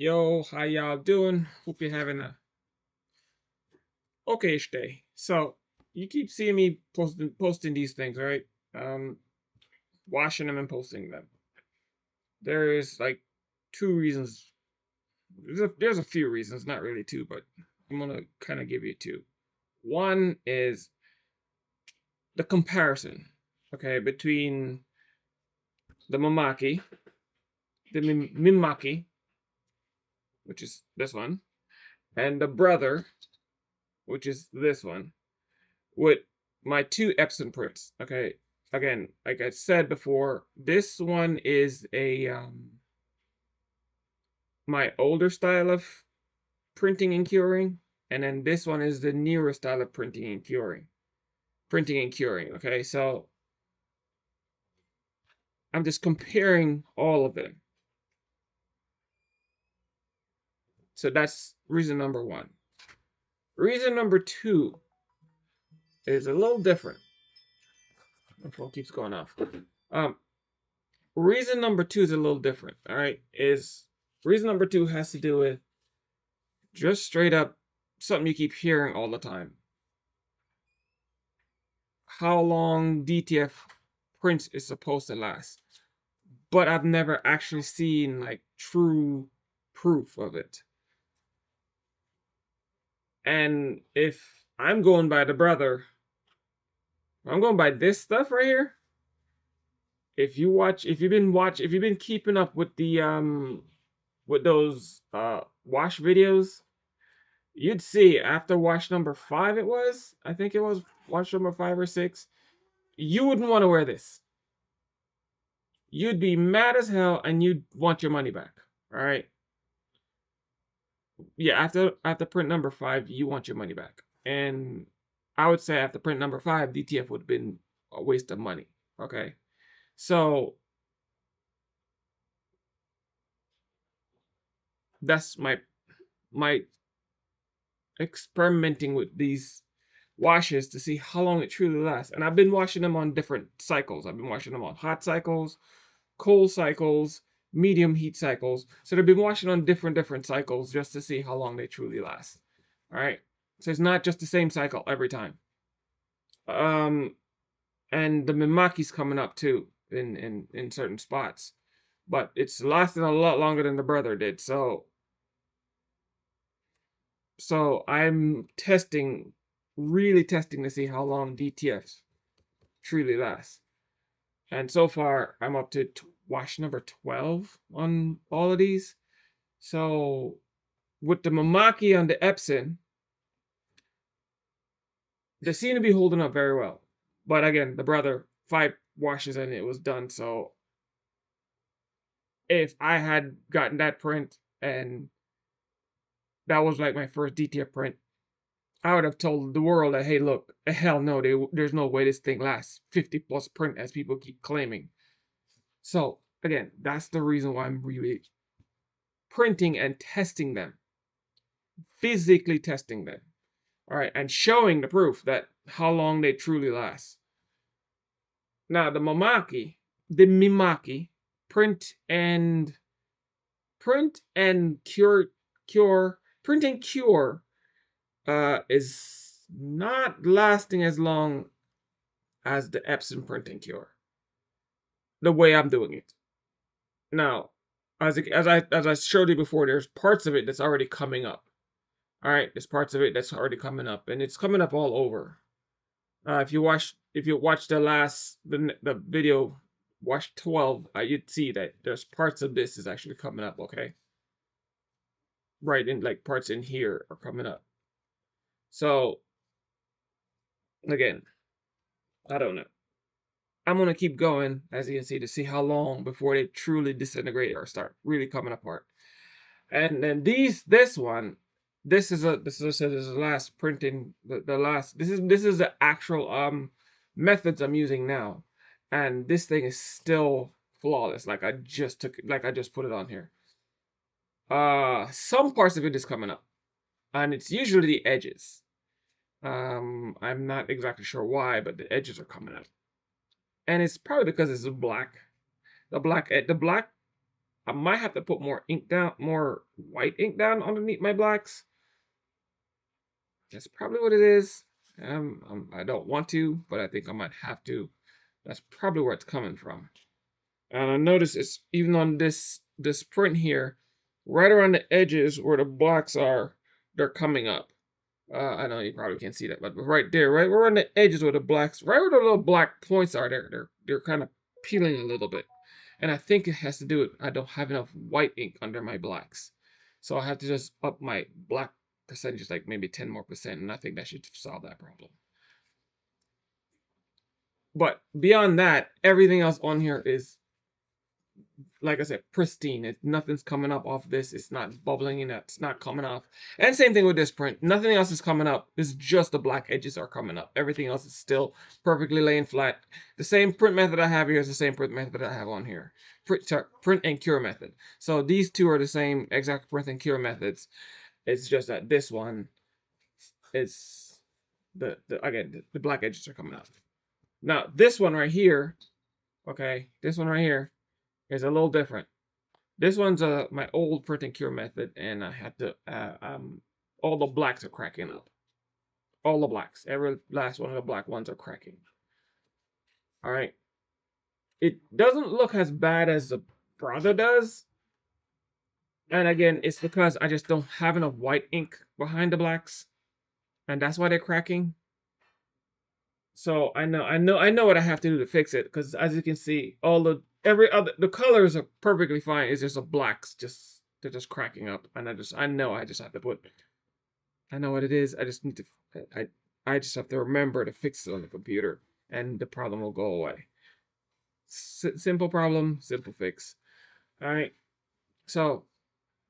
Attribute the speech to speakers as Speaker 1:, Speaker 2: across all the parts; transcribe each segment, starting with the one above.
Speaker 1: Yo, how y'all doing? Hope you're having a okayish day. So you keep seeing me posting these things, right? Um, Washing them and posting them. There's like two reasons. There's a few reasons, not really two, but I'm gonna kind of give you two. One is the comparison, okay, between the Mamaki, the Mimaki, which is this one, and the brother, which is this one, with my two Epson prints. Okay, again, like I said before, this one is a my older style of printing and curing, and then this one is the newer style of printing and curing. Okay, so I'm just comparing all of them. So that's reason number one. Reason number two is a little different. My phone keeps going off. Um, Reason number two is a little different. All right, is reason number two has to do with just straight up something you keep hearing all the time. How long DTF prints is supposed to last. But I've never actually seen like true proof of it. And if I'm going by the brother, I'm going by this stuff right here. If you've been keeping up with the with those wash videos, you'd see after wash number 5, I think it was wash number 5 or 6, you wouldn't want to wear this. You'd be mad as hell and you'd want your money back. All right. Yeah, after print number 5, you want your money back. And I would say after print number 5, DTF would have been a waste of money. Okay. So that's my experimenting with these washes to see how long it truly lasts. And I've been washing them on different cycles. I've been washing them on hot cycles, cold cycles, medium heat cycles. So they've been washing on different cycles just to see how long they truly last. All right. So it's not just the same cycle every time. And the Mimaki's coming up too in certain spots. But it's lasting a lot longer than the brother did. So I'm really testing to see how long DTFs truly last. And so far, I'm up to wash number 12 on all of these. So with the Mamaki on the Epson, they seem to be holding up very well. But again, the brother, 5 washes and it was done. So if I had gotten that print and that was like my first DTF print, I would have told the world that, hey, look, hell no, there's no way this thing lasts 50 plus print as people keep claiming. So again, that's the reason why I'm really printing and testing them, physically testing them. All right, and showing the proof that how long they truly last. Now the Mimaki, print and print and cure is not lasting as long as the Epson print and cure. The way I'm doing it. Now, as I showed you before, there's parts of it that's already coming up. All right, there's parts of it that's already coming up, and it's coming up all over. If you watch the video, watch 12, you'd see that there's parts of this is actually coming up. Okay, right in like parts in here are coming up. So again, I don't know. I'm gonna keep going, as you can see, to see how long before they truly disintegrate or start really coming apart. And then this one, this is the last printing, the last. This is the actual methods I'm using now, and this thing is still flawless. Like I just put it on here. Some parts of it is coming up, and it's usually the edges. I'm not exactly sure why, but the edges are coming up, and it's probably because it's black. The black I might have to put more ink down, more white ink down underneath my blacks. That's probably what it is. I don't want to, but I think I might have to. That's probably where it's coming from. And I notice it's even on this print here, right around the edges where the blacks are, they're coming up. I know you probably can't see that, but right there, right around the edges where the blacks, right where the little black points are, they're kind of peeling a little bit. And I think it has to do with I don't have enough white ink under my blacks. So I have to just up my black percentage like maybe 10 more percent, and I think that should solve that problem. But beyond that, everything else on here is, like I said, pristine. Nothing's coming up off this. It's not bubbling and it's not coming off. And same thing with this print. Nothing else is coming up. It's just the black edges are coming up. Everything else is still perfectly laying flat. The same print method I have here is the same print method I have on here. Print and cure method. So these two are the same exact print and cure methods. It's just that this one is the black edges are coming up. Now this one right here, okay, this one right here is a little different. This one's my old print and cure method, and I had to all the blacks are cracking up. All the blacks, every last one of the black ones are cracking. All right, it doesn't look as bad as the brother does, and again, it's because I just don't have enough white ink behind the blacks, and that's why they're cracking. So I know what I have to do to fix it, because as you can see, the colors are perfectly fine. It's just the blacks they're just cracking up, and I know I just have to put. I know what it is. I just need to. I just have to remember to fix it on the computer, and the problem will go away. Simple problem, simple fix. All right. So,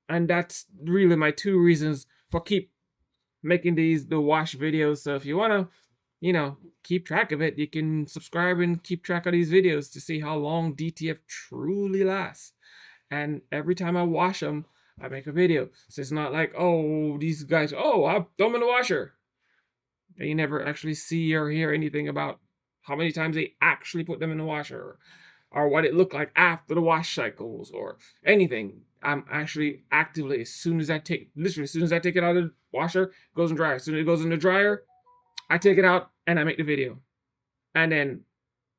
Speaker 1: and that's really my two reasons for keep making the wash videos. So if you wanna, keep track of it, you can subscribe and keep track of these videos to see how long DTF truly lasts. And every time I wash them, I make a video. So it's not like, oh, these guys, oh, I throw them in the washer. And you never actually see or hear anything about how many times they actually put them in the washer, or what it looked like after the wash cycles, or anything. I'm actually actively, as soon as I take it out of the washer, it goes in dryer. As soon as it goes in the dryer, I take it out and I make the video, and then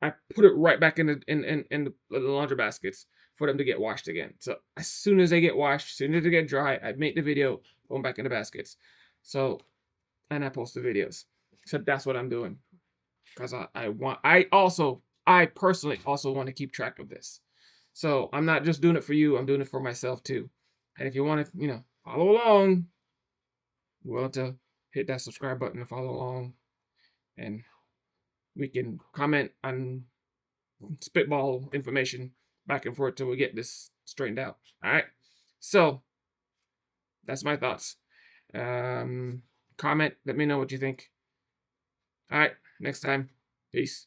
Speaker 1: I put it right back in the laundry baskets for them to get washed again. So as soon as they get washed, as soon as they get dry, I make the video, put them back in the baskets. So, and I post the videos. So that's what I'm doing, because I personally also want to keep track of this. So I'm not just doing it for you. I'm doing it for myself too. And if you want to, follow along, you're willing to hit that subscribe button and follow along, and we can comment and spitball information back and forth till we get this straightened out. All right. So that's my thoughts. Comment. Let me know what you think. All right. Next time. Peace.